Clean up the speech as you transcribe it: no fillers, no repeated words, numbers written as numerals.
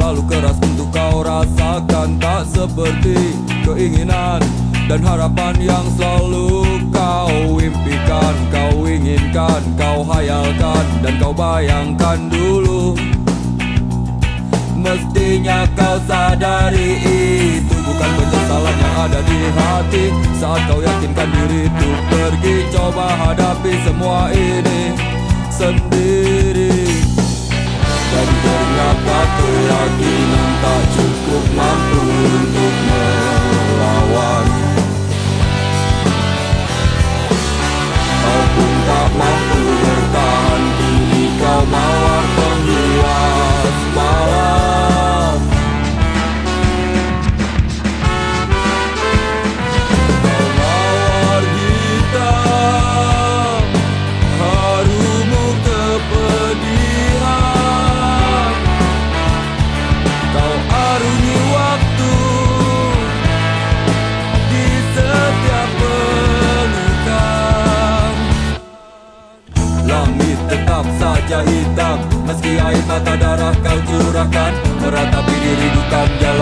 terlalu keras untuk kau rasakan. Tak seperti keinginan dan harapan yang selalu kau impikan, kau inginkan, kau hayalkan, dan kau bayangkan dulu. Mestinya kau sadari itu bukan penyesalan yang ada di hati. Saat kau yakinkan diri untuk pergi, coba hadapi semua ini sendiri. Dan ternyata keyakinan tak cukup mampu untuk melawan. Kau pun tak mampu bertahan, kini kau mawar penghias malam. Kau mawar hitam, harumu kepedihan. Kau arungi waktu di setiap pelukan. Langit tetap saja hitam, meski air mata darah kau curahkan, meratapi diri bukan jalan